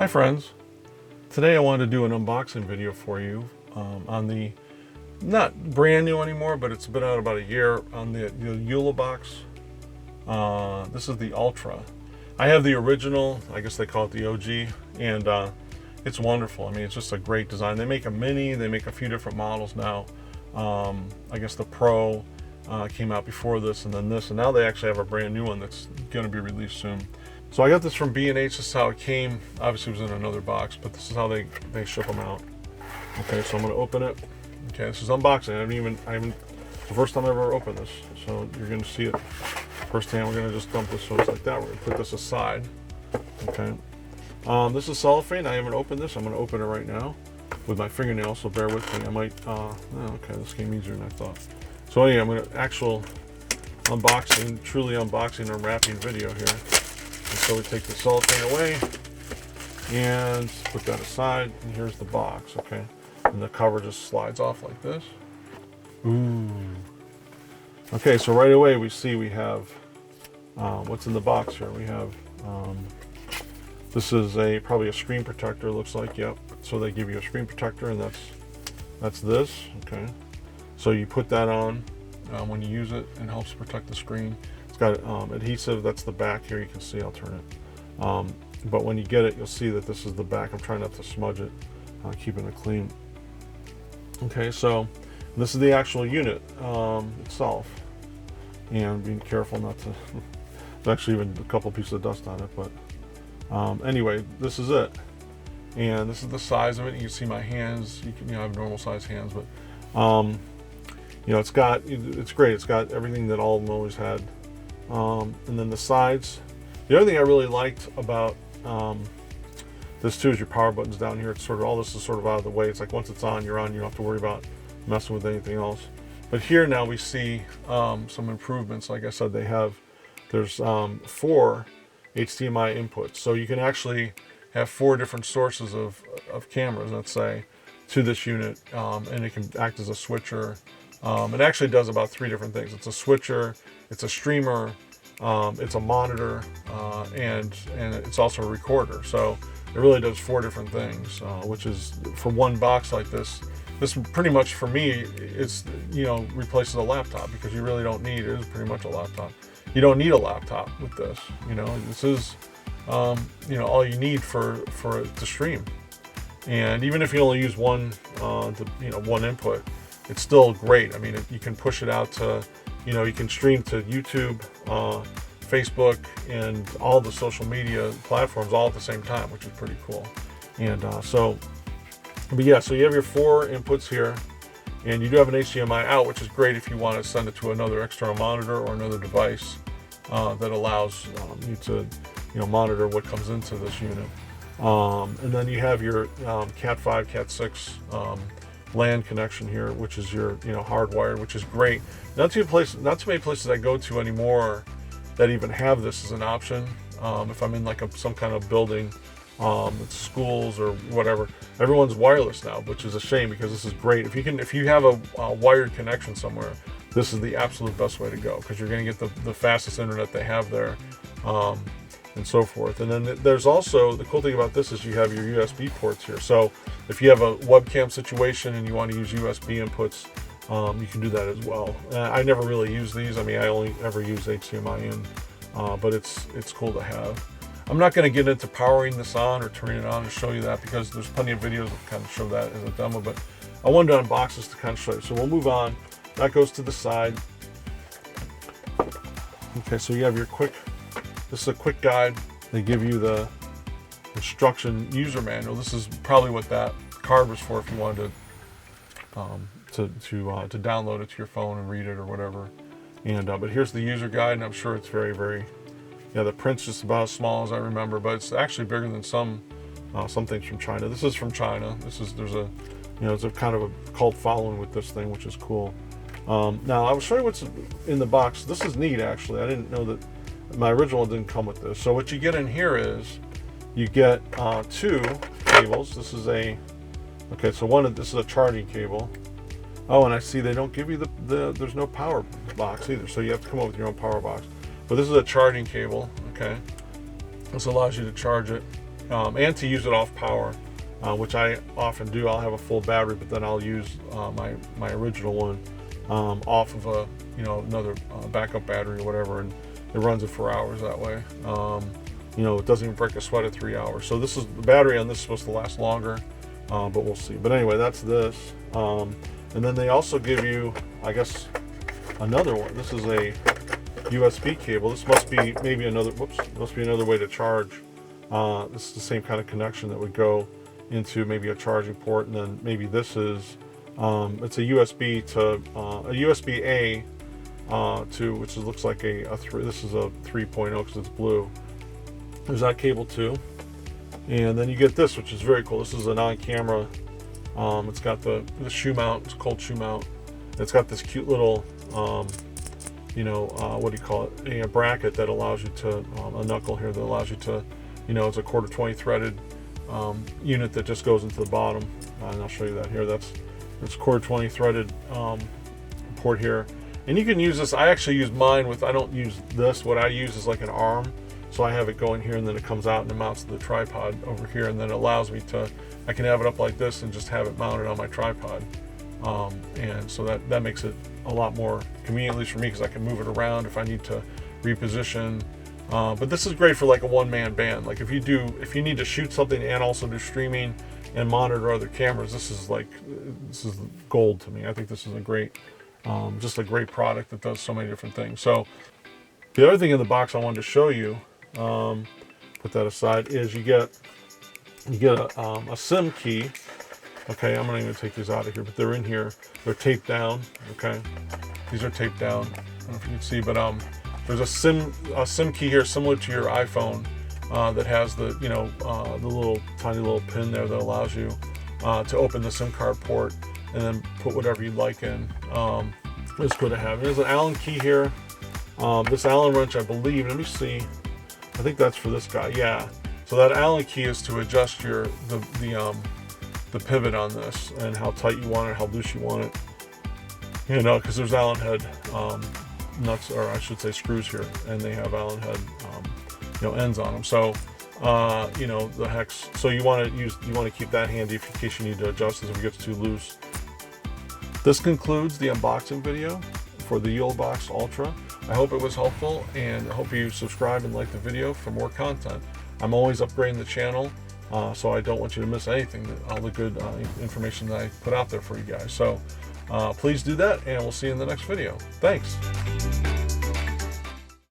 Hi friends, today I wanted to do an unboxing video for you on the, not brand new anymore, but it's been out about a year, on the YoloBox. This is the Ultra. I have the original, I guess they call it the OG, and it's wonderful. I mean, it's just a great design. They make a mini, they make a few different models now. I guess the Pro came out before this, and then this, and now they actually have a brand new one that's going to be released soon. So I got this from B&H. This is how it came. Obviously it was in another box, but this is how they ship them out. Okay, so I'm going to open it. Okay, this is unboxing. I haven't, the first time I ever opened this. So you're going to see it firsthand. We're going to just dump this, so it's like that. We're going to put this aside. Okay. This is cellophane. I haven't opened this. I'm going to open it right now with my fingernail, so bear with me. I might, okay, this came easier than I thought. So anyway, I'm going to actual unboxing, truly unboxing, unwrapping video here. And so we take the cellophane away and put that aside, and here's the box, okay? And the cover just slides off like this. Ooh. Okay, so right away we see we have what's in the box here. We have, this is probably a screen protector, looks like, yep. So they give you a screen protector, and that's this, okay? So you put that on when you use it, and helps protect the screen. It's got adhesive, that's the back here, you can see, I'll turn it. But when you get it, you'll see that this is the back. I'm trying not to smudge it, keeping it clean. Okay, so this is the actual unit itself. And being careful not to, there's actually even a couple pieces of dust on it, but anyway, this is it. And this is the size of it. You can see my hands, I have normal size hands, but it's great. It's got everything that all of them always had. And then the sides. The other thing I really liked about this too is your power buttons down here. It's sort of, all this is sort of out of the way. It's like once it's on, you're on. You don't have to worry about messing with anything else. But here now we see some improvements. Like I said, there's 4 HDMI inputs. So you can actually have 4 different sources of cameras, let's say, to this unit, and it can act as a switcher. It actually does about 3 different things. It's a switcher, it's a streamer, it's a monitor, and it's also a recorder. So it really does 4 different things, which is, for one box like this pretty much, for me, it's, replaces a laptop, because you really don't need, it is pretty much a laptop. You don't need a laptop with this, this is, all you need for it to stream. And even if you only use one input, it's still great. I mean, you can push it out to, you can stream to YouTube, Facebook, and all the social media platforms all at the same time, which is pretty cool. And but yeah, so you have your 4 inputs here, and you do have an HDMI out, which is great if you want to send it to another external monitor or another device that allows you to, monitor what comes into this unit. And then you have your Cat 5, Cat 6 LAN connection here, which is your hardwired, which is great. Not too many places I go to anymore that even have this as an option. If I'm in like some kind of building, it's schools or whatever, everyone's wireless now, which is a shame, because this is great. If you have a wired connection somewhere, this is the absolute best way to go, because you're going to get the fastest internet they have there. And so forth. And then there's also, the cool thing about this is you have your USB ports here. So if you have a webcam situation and you want to use USB inputs, you can do that as well. I never really use these. I mean, I only ever use HDMI in, but it's cool to have. I'm not going to get into powering this on or turning it on and show you that, because there's plenty of videos that kind of show that as a demo, but I wanted to unbox this to kind of show you. So we'll move on. That goes to the side. Okay, so you have your this is a quick guide. They give you the instruction user manual. This is probably what that card was for, if you wanted to download it to your phone and read it or whatever. And but here's the user guide, and I'm sure it's very, very, the print's just about as small as I remember, but it's actually bigger than some things from China. This is from China. There's a kind of a cult following with this thing, which is cool. Now I'll show you what's in the box. This is neat, actually. I didn't know that. My original one didn't come with this. So what you get in here is you get 2 cables. This is this is a charging cable. Oh, and I see they don't give you there's no power box either, so you have to come up with your own power box. But this is a charging cable, okay? This allows you to charge it and to use it off power, which I often do. I'll have a full battery, but then I'll use my original one off of a another backup battery or whatever, and it runs it for hours that way. It doesn't even break a sweat at 3 hours. So this is the battery on this is supposed to last longer, but we'll see. But anyway, that's this. And then they also give you, I guess, another one. This is a USB cable. This must be maybe another. Whoops, must be another way to charge. This is the same kind of connection that would go into maybe a charging port, and then maybe this is it's a USB to a USB-A to which looks like a 3. This is a 3.0 because it's blue. There's that cable too, and then you get this, which is very cool. This is an on-camera. It's got the shoe mount. It's a cold shoe mount. It's got this cute little what do you call it? A bracket that allows you to a knuckle here that allows you to it's a 1/4 threaded unit that just goes into the bottom, and I'll show you that here. It's 1/4 threaded port here, and you can use this. I actually use mine with, I don't use this. What I use is like an arm, so I have it going here, and then it comes out and it mounts to the tripod over here, and then it allows me to, I can have it up like this and just have it mounted on my tripod, and so that makes it a lot more convenient, at least for me, because I can move it around if I need to reposition. But this is great for like a one-man band. Like if you need to shoot something and also do streaming and monitor other cameras, this is gold to me. I think this is a great, just a great product that does so many different things. So the other thing in the box I wanted to show you, put that aside, is you get a SIM key. Okay, I'm not even gonna take these out of here, but they're in here. They're taped down. Okay, these are taped down. I don't know if you can see, but there's a SIM key here, similar to your iPhone, that has the the little tiny little pin there that allows you to open the SIM card port and then put whatever you'd like in. It's good to have. There's an Allen key here. This Allen wrench, I believe. Let me see. I think that's for this guy. Yeah. So that Allen key is to adjust the pivot on this and how tight you want it, how loose you want it. Because there's Allen head nuts, or I should say screws here, and they have Allen head ends on them. So the hex. So you want to keep that handy in case you need to adjust this if it gets too loose. This concludes the unboxing video for the YoloBox Ultra. I hope it was helpful, and I hope you subscribe and like the video for more content. I'm always upgrading the channel, so I don't want you to miss anything, all the good information that I put out there for you guys. So please do that, and we'll see you in the next video. Thanks.